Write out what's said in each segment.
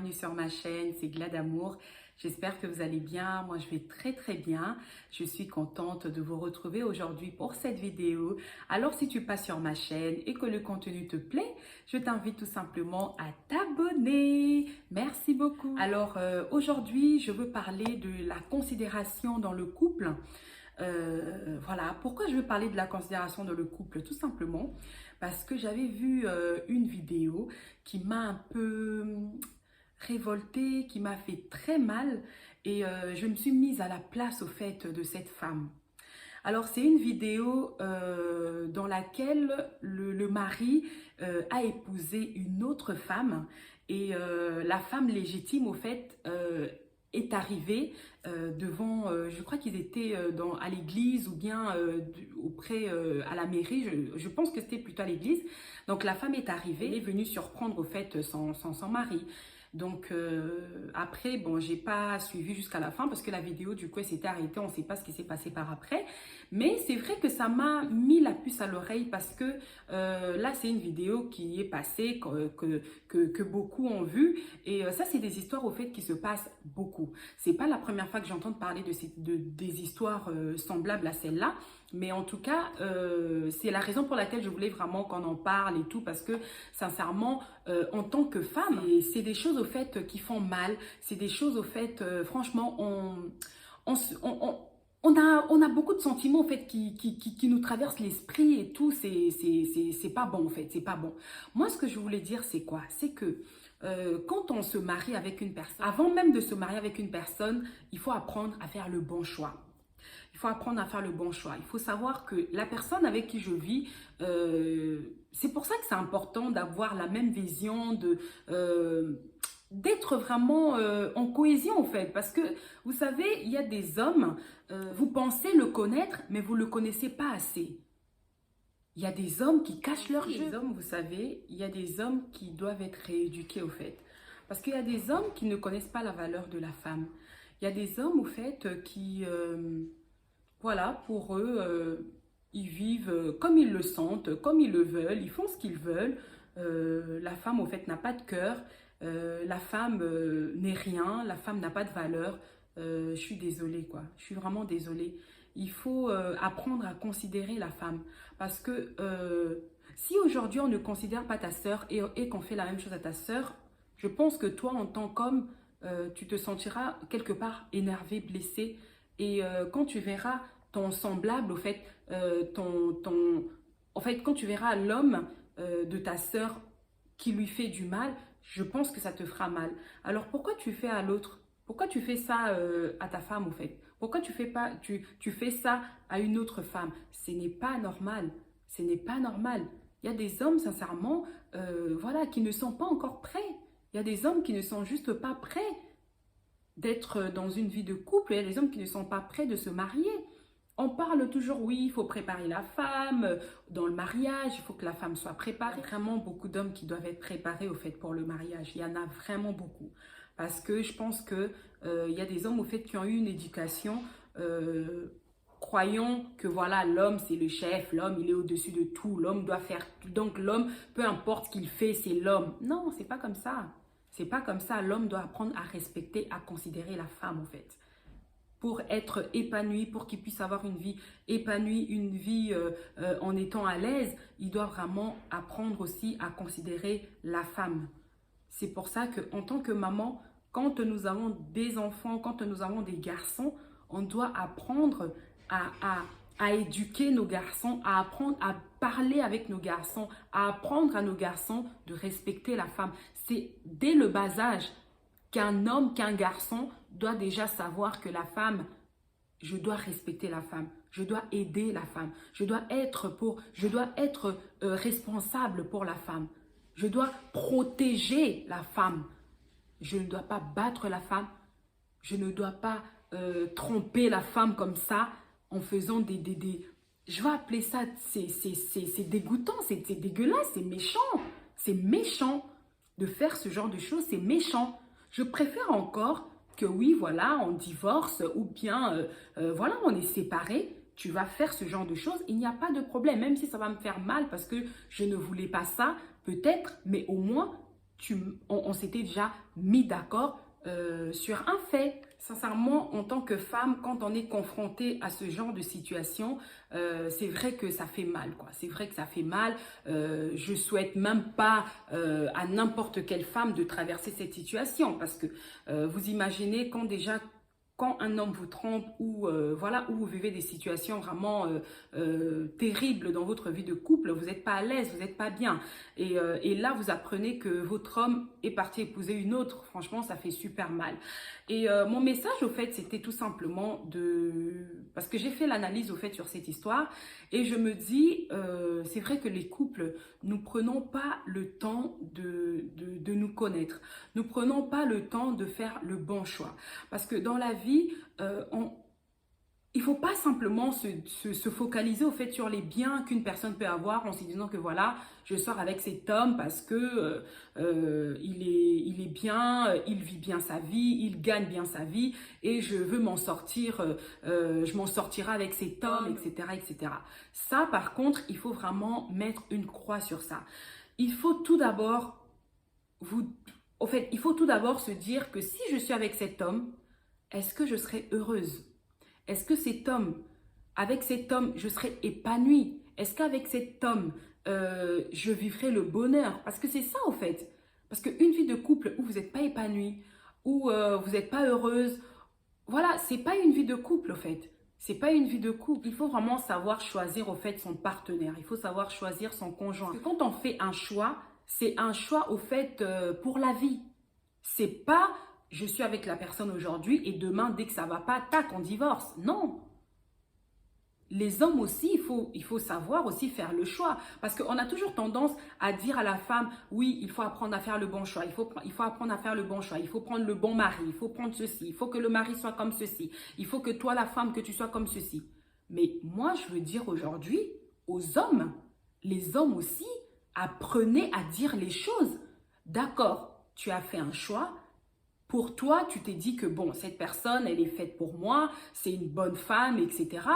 bienvenue sur ma chaîne, c'est Gladamour. J'espère que vous allez bien, moi je vais très bien. Je suis contente de vous retrouver aujourd'hui pour cette vidéo. Alors si tu passes sur ma chaîne et que le contenu te plaît, je t'invite tout simplement à t'abonner. Merci beaucoup. Alors aujourd'hui, je veux parler de la considération dans le couple. Voilà, pourquoi je veux parler de la considération dans le couple? Tout simplement parce que j'avais vu une vidéo qui m'a un peu révoltée, qui m'a fait très mal et je me suis mise à la place au fait de cette femme. Alors c'est une vidéo dans laquelle le mari a épousé une autre femme et la femme légitime au fait est arrivée devant, je crois qu'ils étaient à l'église ou bien auprès à la mairie, je pense que c'était plutôt à l'église. Donc la femme est arrivée, elle est venue surprendre au fait son mari. Donc après, bon, j'ai pas suivi jusqu'à la fin parce que la vidéo du coup elle s'était arrêtée, on sait pas ce qui s'est passé par après. Mais c'est vrai que ça m'a mis la puce à l'oreille parce que là c'est une vidéo qui est passée, que beaucoup ont vu. Et ça c'est des histoires au fait qui se passent beaucoup. C'est pas la première fois que j'entends parler des histoires semblables à celle-là. Mais en tout cas, c'est la raison pour laquelle je voulais vraiment qu'on en parle et tout, parce que sincèrement, en tant que femme, c'est des choses au fait qui font mal, c'est des choses au fait, franchement, on a beaucoup de sentiments au fait qui nous traversent l'esprit et tout, c'est pas bon en fait, c'est pas bon. Moi, ce que je voulais dire, c'est quoi? C'est que quand on se marie avec une personne, avant même de se marier avec une personne, il faut apprendre à faire le bon choix. Il faut apprendre à faire le bon choix. Il faut savoir que la personne avec qui je vis, c'est pour ça que c'est important d'avoir la même vision, d'être vraiment en cohésion en fait. Parce que vous savez, il y a des hommes, vous pensez le connaître, mais vous ne le connaissez pas assez. Il y a des hommes qui cachent leur jeu. Hommes, vous savez, il y a des hommes qui doivent être rééduqués au fait. Parce qu'il y a des hommes qui ne connaissent pas la valeur de la femme. Il y a des hommes au fait qui... voilà, pour eux, ils vivent comme ils le sentent, comme ils le veulent, ils font ce qu'ils veulent. La femme, au fait, n'a pas de cœur. La femme n'est rien, la femme n'a pas de valeur. Je suis désolée, quoi. Je suis vraiment désolée. Il faut apprendre à considérer la femme. Parce que si aujourd'hui, on ne considère pas ta sœur et qu'on fait la même chose à ta sœur, je pense que toi, en tant qu'homme, tu te sentiras quelque part énervé, blessé. Et quand tu verras ton semblable, au fait, en fait, quand tu verras l'homme de ta sœur qui lui fait du mal, je pense que ça te fera mal. Alors pourquoi tu fais à l'autre? Pourquoi tu fais ça à ta femme, au fait? Pourquoi tu fais ça à une autre femme? Ce n'est pas normal. Ce n'est pas normal. Il y a des hommes, sincèrement, voilà, qui ne sont pas encore prêts. Il y a des hommes qui ne sont juste pas prêts d'être dans une vie de couple. Il y a des hommes qui ne sont pas prêts de se marier. On parle toujours, oui, il faut préparer la femme dans le mariage, il faut que la femme soit préparée. Il y a vraiment beaucoup d'hommes qui doivent être préparés au fait pour le mariage. Il y en a vraiment beaucoup. Parce que je pense que il y a des hommes au fait qui ont eu une éducation croyant que voilà, l'homme c'est le chef, l'homme il est au-dessus de tout, l'homme doit faire tout. Donc l'homme, peu importe ce qu'il fait, c'est l'homme. Non, c'est pas comme ça. C'est pas comme ça. L'homme doit apprendre à respecter, à considérer la femme en fait. Pour être épanoui, pour qu'il puisse avoir une vie épanouie, une vie en étant à l'aise, il doit vraiment apprendre aussi à considérer la femme. C'est pour ça qu'en tant que maman, quand nous avons des enfants, quand nous avons des garçons, on doit apprendre à éduquer nos garçons, à apprendre à parler avec nos garçons, à apprendre à nos garçons de respecter la femme. C'est dès le bas âge qu'un homme, qu'un garçon doit déjà savoir que la femme, je dois respecter la femme, je dois aider la femme, je dois être responsable pour la femme, je dois protéger la femme, je ne dois pas battre la femme, je ne dois pas tromper la femme comme ça en faisant je vais appeler ça, c'est dégoûtant, c'est dégueulasse, c'est méchant de faire ce genre de choses, c'est méchant. Je préfère encore que oui, voilà, on divorce ou bien, voilà, on est séparés. Tu vas faire ce genre de choses, il n'y a pas de problème. Même si ça va me faire mal parce que je ne voulais pas ça, peut-être, mais au moins, on s'était déjà mis d'accord sur un fait. Sincèrement, en tant que femme, quand on est confronté à ce genre de situation, c'est vrai que ça fait mal, quoi. C'est vrai que ça fait mal. Je souhaite même pas à n'importe quelle femme de traverser cette situation parce que vous imaginez quand un homme vous trompe ou voilà, où vous vivez des situations vraiment terribles dans votre vie de couple, vous n'êtes pas à l'aise, vous n'êtes pas bien. Et là, vous apprenez que votre homme est parti épouser une autre. Franchement, ça fait super mal. Et mon message, au fait, c'était tout simplement parce que j'ai fait l'analyse, au fait, sur cette histoire. Et je me dis, c'est vrai que les couples, nous prenons pas le temps de nous connaître. Nous prenons pas le temps de faire le bon choix. Parce que dans la vie, il ne faut pas simplement se focaliser au fait sur les biens qu'une personne peut avoir en se disant que voilà, je sors avec cet homme parce que il est bien, il vit bien sa vie, il gagne bien sa vie et je veux m'en sortir, je m'en sortirai avec cet homme, etc., etc. Ça, par contre, il faut vraiment mettre une croix sur ça. Il faut tout d'abord il faut tout d'abord se dire que si je suis avec cet homme, est-ce que je serai heureuse? Est-ce que avec cet homme, je serai épanouie? Est-ce qu'avec cet homme, je vivrai le bonheur? Parce que c'est ça, au fait. Parce qu'une vie de couple où vous n'êtes pas épanouie, où vous n'êtes pas heureuse, voilà, c'est pas une vie de couple, au fait. C'est pas une vie de couple. Il faut vraiment savoir choisir, au fait, son partenaire. Il faut savoir choisir son conjoint. Parce que quand on fait un choix, c'est un choix, au fait, pour la vie. C'est pas je suis avec la personne aujourd'hui et demain, dès que ça va pas, tac, on divorce. Non. Les hommes aussi, il faut savoir aussi faire le choix. Parce qu'on a toujours tendance à dire à la femme, oui, il faut apprendre à faire le bon choix. Il faut apprendre à faire le bon choix. Il faut prendre le bon mari. Il faut prendre ceci. Il faut que le mari soit comme ceci. Il faut que toi, la femme, que tu sois comme ceci. Mais moi, je veux dire aujourd'hui aux hommes, les hommes aussi, apprenez à dire les choses. D'accord, tu as fait un choix. Pour toi, tu t'es dit que bon, cette personne, elle est faite pour moi, c'est une bonne femme, etc.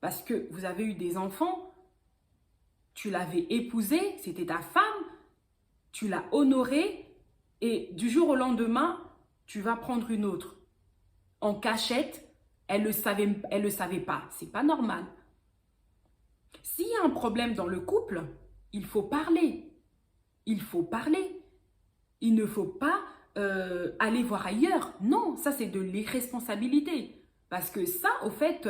Parce que vous avez eu des enfants, tu l'avais épousée, c'était ta femme, tu l'as honorée et du jour au lendemain, tu vas prendre une autre. En cachette, elle le savait pas. C'est pas normal. S'il y a un problème dans le couple, il faut parler. Il faut parler. Il ne faut pas aller voir ailleurs. Non, ça c'est de l'irresponsabilité. Parce que ça, au fait,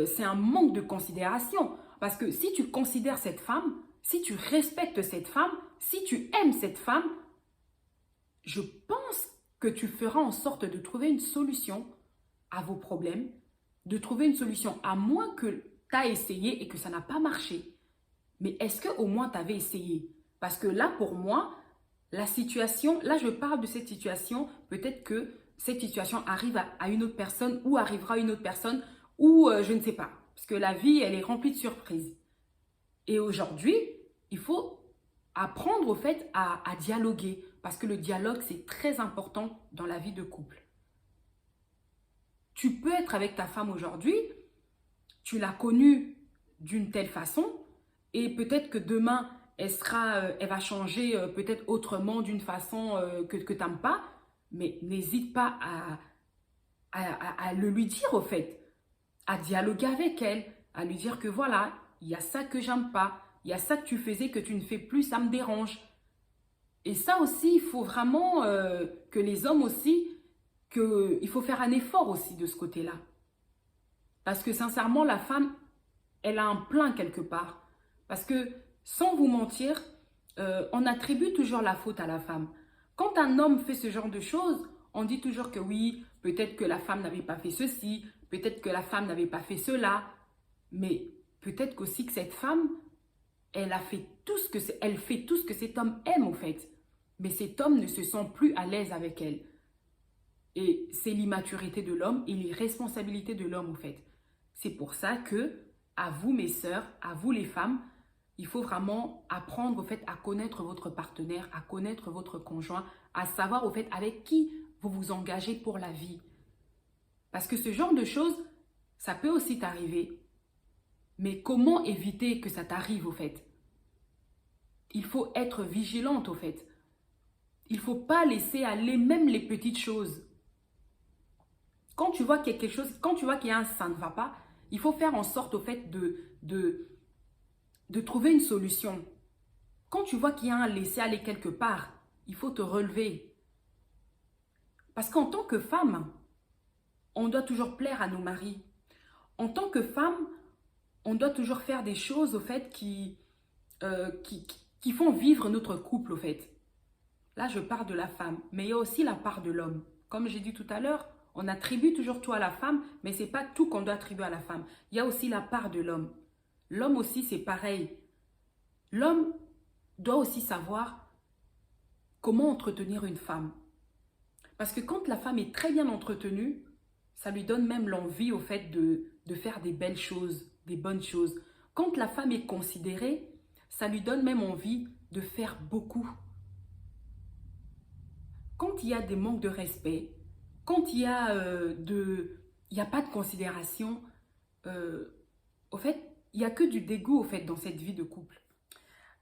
c'est un manque de considération. Parce que si tu considères cette femme, si tu respectes cette femme, si tu aimes cette femme, je pense que tu feras en sorte de trouver une solution à vos problèmes, de trouver une solution, à moins que tu as essayé et que ça n'a pas marché. Mais est-ce qu'au moins tu avais essayé? Parce que là, pour moi, la situation, là je parle de cette situation, peut-être que cette situation arrive à une autre personne ou arrivera à une autre personne ou je ne sais pas. Parce que la vie, elle est remplie de surprises. Et aujourd'hui, il faut apprendre au fait à dialoguer. Parce que le dialogue, c'est très important dans la vie de couple. Tu peux être avec ta femme aujourd'hui, tu l'as connue d'une telle façon et peut-être que demain, elle va changer peut-être autrement d'une façon que tu n'aimes pas, mais n'hésite pas à le lui dire au fait, à dialoguer avec elle, à lui dire que voilà, il y a ça que j'aime pas, il y a ça que tu faisais que tu ne fais plus, ça me dérange. Et ça aussi, il faut vraiment que les hommes aussi, il faut faire un effort aussi de ce côté-là. Parce que sincèrement, la femme, elle a un plein quelque part. Parce que, sans vous mentir, on attribue toujours la faute à la femme. Quand un homme fait ce genre de choses, on dit toujours que oui, peut-être que la femme n'avait pas fait ceci, peut-être que la femme n'avait pas fait cela. Mais peut-être qu'aussi que cette femme, elle fait tout ce que cet homme aime, au fait. Mais cet homme ne se sent plus à l'aise avec elle. Et c'est l'immaturité de l'homme et l'irresponsabilité de l'homme, au fait. C'est pour ça que, à vous, mes sœurs, à vous, les femmes, il faut vraiment apprendre, au fait, à connaître votre partenaire, à connaître votre conjoint, à savoir, au fait, avec qui vous vous engagez pour la vie. Parce que ce genre de choses, ça peut aussi t'arriver. Mais comment éviter que ça t'arrive, au fait? Il faut être vigilante, au fait. Il ne faut pas laisser aller même les petites choses. Quand tu vois quelque chose, quand tu vois qu'il y a un ça ne va pas, il faut faire en sorte au fait de trouver une solution. Quand tu vois qu'il y a un laisser aller quelque part, il faut te relever. Parce qu'en tant que femme, on doit toujours plaire à nos maris. En tant que femme, on doit toujours faire des choses au fait qui font vivre notre couple au fait. Là, je parle de la femme, mais il y a aussi la part de l'homme. Comme j'ai dit tout à l'heure, on attribue toujours tout à la femme, mais ce n'est pas tout qu'on doit attribuer à la femme. Il y a aussi la part de l'homme. L'homme aussi, c'est pareil. L'homme doit aussi savoir comment entretenir une femme. Parce que quand la femme est très bien entretenue, ça lui donne même l'envie au fait de faire des belles choses, des bonnes choses. Quand la femme est considérée, ça lui donne même envie de faire beaucoup. Quand il y a des manques de respect, quand il y a, il n'y a pas de considération, au fait, il n'y a que du dégoût au fait dans cette vie de couple.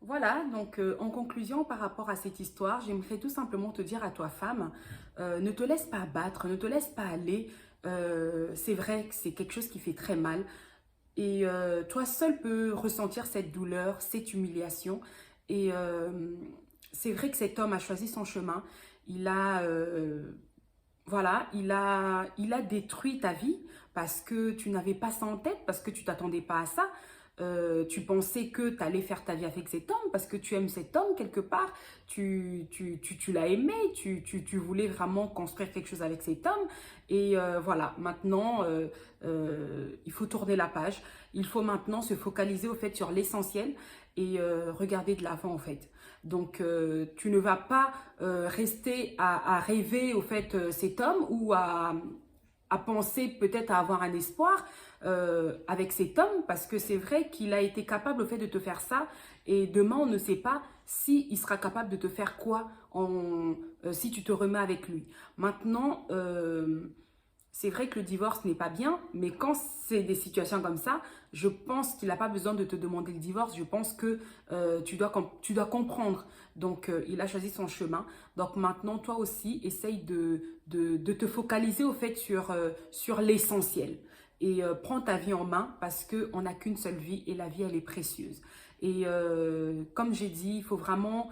Voilà, donc en conclusion par rapport à cette histoire, j'aimerais tout simplement te dire à toi femme, ne te laisse pas abattre, ne te laisse pas aller. C'est vrai que c'est quelque chose qui fait très mal et toi seul peux ressentir cette douleur, cette humiliation et c'est vrai que cet homme a choisi son chemin, il a, voilà, il a détruit ta vie parce que tu n'avais pas ça en tête, parce que tu t'attendais pas à ça. Tu pensais que tu allais faire ta vie avec cet homme parce que tu aimes cet homme quelque part, tu l'as aimé, tu voulais vraiment construire quelque chose avec cet homme et voilà, maintenant il faut tourner la page, il faut maintenant se focaliser au fait sur l'essentiel et regarder de l'avant en fait. Donc tu ne vas pas rester à rêver au fait cet homme ou à penser peut-être à avoir un espoir avec cet homme parce que c'est vrai qu'il a été capable au fait de te faire ça et demain on ne sait pas s'il sera capable de te faire quoi si tu te remets avec lui. Maintenant, c'est vrai que le divorce n'est pas bien, mais quand c'est des situations comme ça, je pense qu'il n'a pas besoin de te demander le divorce. Je pense que tu dois comprendre. Donc, il a choisi son chemin. Donc, maintenant, toi aussi, essaye de te focaliser au fait sur l'essentiel. Et prends ta vie en main parce qu'on n'a qu'une seule vie et la vie, elle est précieuse. Et comme j'ai dit, il faut vraiment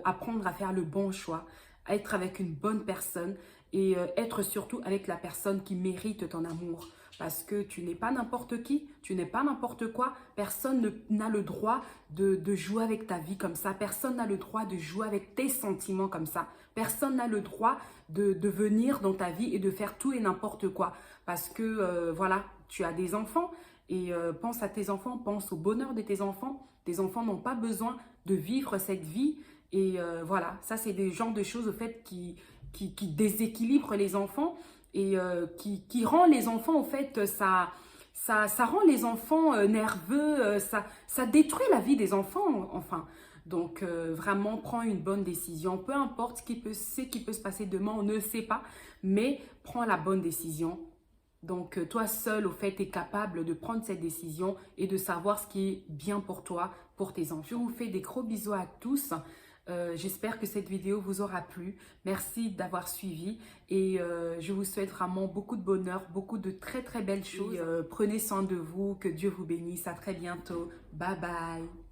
apprendre à faire le bon choix, à être avec une bonne personne et être surtout avec la personne qui mérite ton amour. Parce que tu n'es pas n'importe qui, tu n'es pas n'importe quoi. Personne n'a le droit de jouer avec ta vie comme ça. Personne n'a le droit de jouer avec tes sentiments comme ça. Personne n'a le droit de venir dans ta vie et de faire tout et n'importe quoi. Parce que voilà, tu as des enfants et pense à tes enfants, pense au bonheur de tes enfants. Tes enfants n'ont pas besoin de vivre cette vie. Et voilà, ça c'est des genres de choses au fait qui déséquilibrent les enfants et qui rend les enfants, en fait, ça rend les enfants nerveux, ça détruit la vie des enfants, enfin. Donc, vraiment, prends une bonne décision. Peu importe ce qui peut se passer demain, on ne sait pas, mais prends la bonne décision. Donc, toi seul, au fait, es capable de prendre cette décision et de savoir ce qui est bien pour toi, pour tes enfants. Je vous fais des gros bisous à tous. J'espère que cette vidéo vous aura plu. Merci d'avoir suivi et je vous souhaite vraiment beaucoup de bonheur, beaucoup de très très belles choses. Et, prenez soin de vous, que Dieu vous bénisse. À très bientôt. Bye bye.